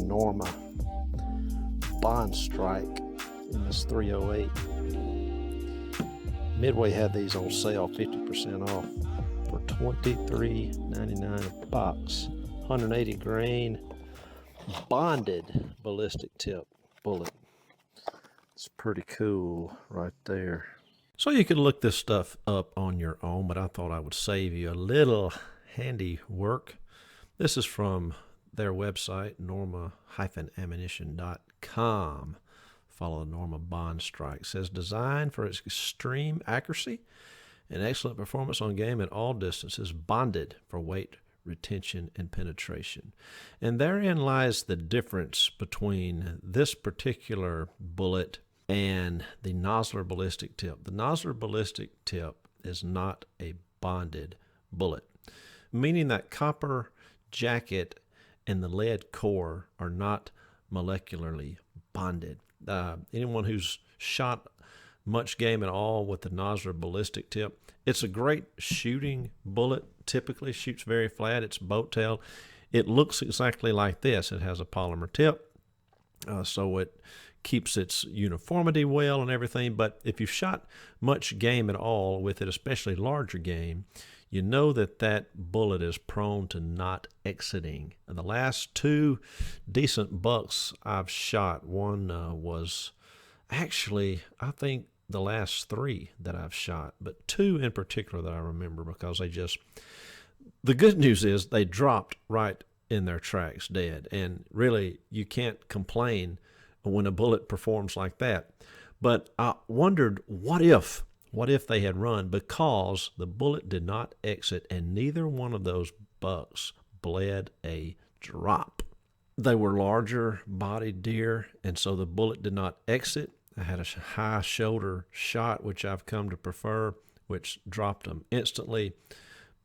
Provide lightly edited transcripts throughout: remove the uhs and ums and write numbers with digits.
Norma Bond Strike in this 308. Midway had these on sale 50% off for $23.99 a box. 180 grain bonded ballistic tip bullet. It's pretty cool right there. So you could look this stuff up on your own, but I thought I would save you a little handy work. This is from their website, norma-ammunition.com. Follow the Norma Bond Strike. It says, designed for its extreme accuracy and excellent performance on game at all distances, bonded for weight retention and penetration. And therein lies the difference between this particular bullet and the Nosler ballistic tip. The Nosler ballistic tip is not a bonded bullet, meaning that copper jacket and the lead core are not molecularly bonded. Anyone who's shot much game at all with the Nosler ballistic tip, it's a great shooting bullet. Typically shoots very flat. It's boat tail. It looks exactly like this. It has a polymer tip, so it keeps its uniformity well and everything. But if you've shot much game at all with it, especially larger game, you know that that bullet is prone to not exiting. And the last two decent bucks I've shot, one was actually, I think, the last three that I've shot, but two in particular that I remember because they just, the good news is they dropped right in their tracks dead. And really, you can't complain when a bullet performs like that. But I wondered, what if they had run, because the bullet did not exit and neither one of those bucks bled a drop. They were larger bodied deer, and so the bullet did not exit. I had a high shoulder shot, which I've come to prefer, which dropped them instantly.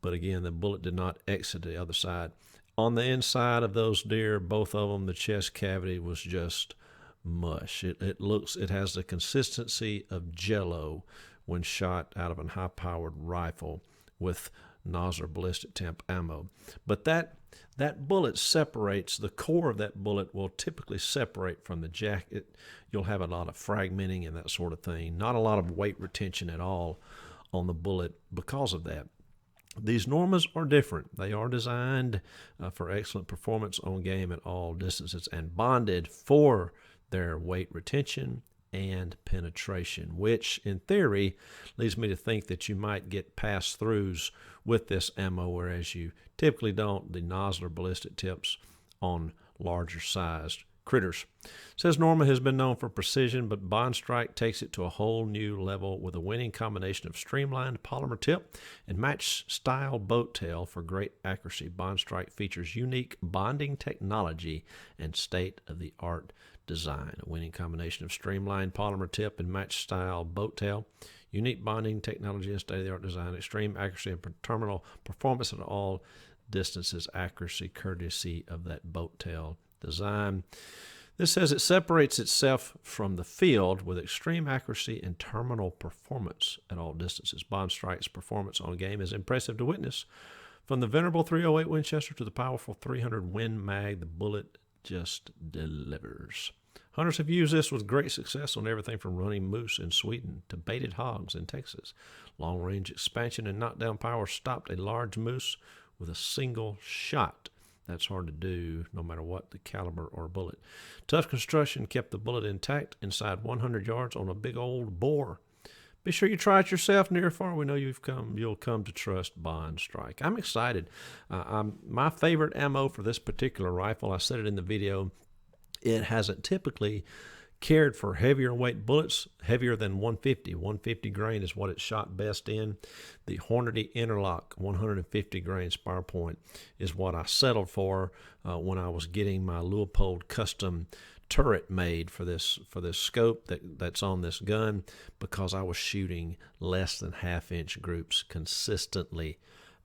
But again, the bullet did not exit the other side. On the inside of those deer, both of them, the chest cavity was just mush. It has the consistency of Jell-O when shot out of a high-powered rifle with Nosler ballistic tip ammo. But that bullet separates, the core of that bullet will typically separate from the jacket. You'll have a lot of fragmenting and that sort of thing. Not a lot of weight retention at all on the bullet because of that. These Normas are different. They are designed for excellent performance on game at all distances and bonded for their weight retention and penetration, which in theory leads me to think that you might get pass-throughs with this ammo, whereas you typically don't the Nosler ballistic tips on larger sized critters. It says Norma has been known for precision, but Bond Strike takes it to a whole new level with a winning combination of streamlined polymer tip and match style boat tail for great accuracy. Bond Strike features unique bonding technology and state-of-the-art design. A winning combination of streamlined polymer tip and match style boat tail, unique bonding technology and state-of-the-art design, extreme accuracy and terminal performance at all distances, accuracy courtesy of that boat tail design. This says it separates itself from the field with extreme accuracy and terminal performance at all distances. Bond Strike's performance on game is impressive to witness. From the venerable 308 Winchester to the powerful 300 Win Mag, the bullet just delivers. Hunters have used this with great success on everything from running moose in Sweden to baited hogs in Texas. Long-range expansion and knockdown power stopped a large moose with a single shot. That's hard to do no matter what the caliber or bullet. Tough construction kept the bullet intact inside 100 yards on a big old bore. Be sure you try it yourself near or far. We know you'll come to trust Bond Strike. I'm excited. My favorite ammo for this particular rifle, I said it in the video, it hasn't typically cared for heavier weight bullets, heavier than 150. 150 grain is what it's shot best in. The Hornady Interlock 150 grain spire point is what I settled for when I was getting my Leupold custom turret made for this scope that's on this gun, because I was shooting less than half-inch groups consistently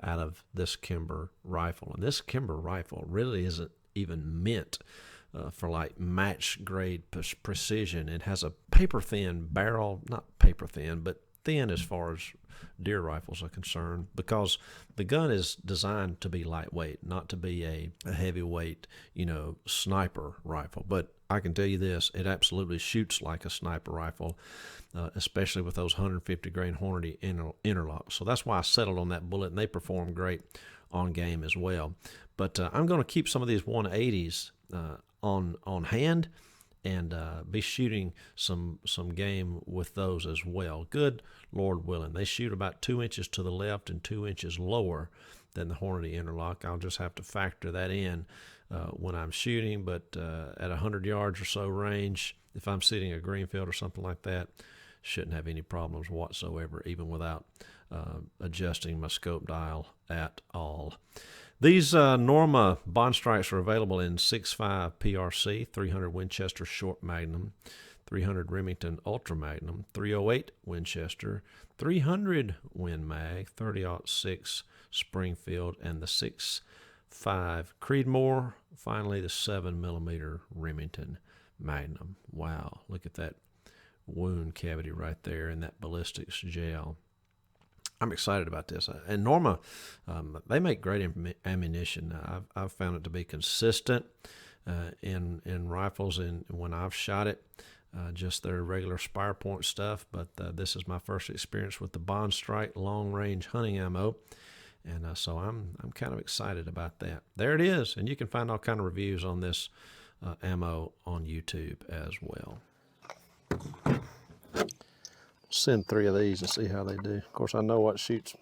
out of this Kimber rifle. And this Kimber rifle really isn't even meant for like match grade precision. It has a paper thin barrel, not paper thin, but thin as far as deer rifles are concerned, because the gun is designed to be lightweight, not to be a heavyweight, sniper rifle. But I can tell you this, it absolutely shoots like a sniper rifle, especially with those 150 grain Hornady interlocks. So that's why I settled on that bullet, and they perform great on game as well. But I'm going to keep some of these 180s on hand, and be shooting some game with those as well. Good Lord willing. They shoot about 2 inches to the left and 2 inches lower than the Hornady interlock. I'll just have to factor that in when I'm shooting, but at 100 yards or so range, if I'm sitting a green field or something like that, shouldn't have any problems whatsoever, even without adjusting my scope dial at all. These Norma Bond Strikes are available in 6.5 PRC, 300 Winchester Short Magnum, 300 Remington Ultra Magnum, 308 Winchester, 300 Win Mag, 30-06 Springfield, and the 6.5 Creedmoor. Finally, the 7mm Remington Magnum. Wow, look at that wound cavity right there in that ballistics gel. I'm excited about this. And Norma, they make great ammunition. I've found it to be consistent in rifles, and when I've shot it, just their regular spire point stuff. But this is my first experience with the Bond Strike long range hunting ammo, and so I'm kind of excited about that. There it is, and you can find all kind of reviews on this ammo on YouTube as well. Send 3 of these and see how they do. Of course, I know what shoots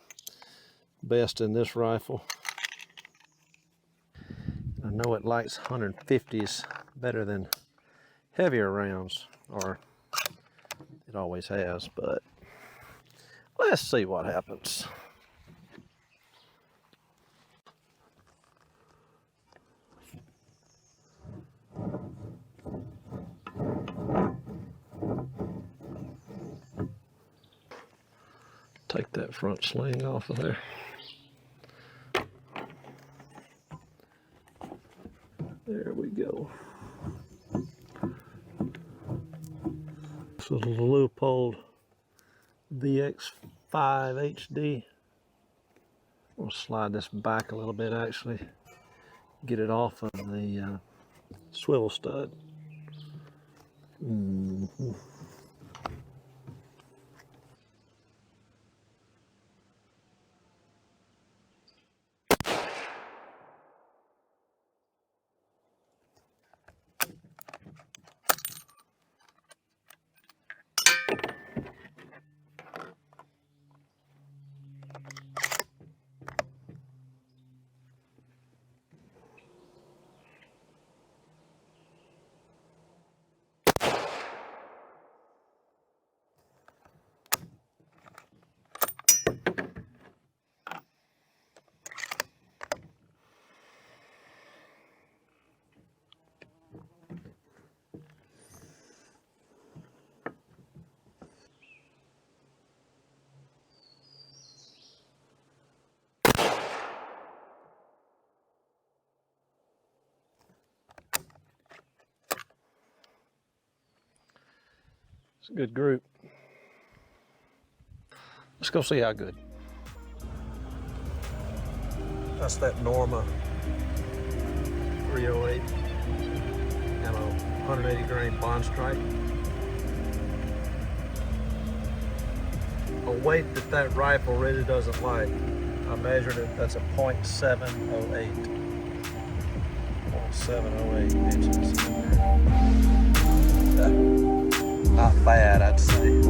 best in this rifle. I know it likes 150s better than heavier rounds, or it always has, but let's see what happens. Take that front sling off of there. There we go. This is a Leupold VX5 HD. I'll slide this back a little bit, actually. Get it off of the swivel stud. It's a good group. Let's go see how good. That's that Norma 308 ammo, 180 grain Bond Strike. A weight that rifle really doesn't like. I measured it, that's a .708. 0.708 inches. Not bad, I'd say.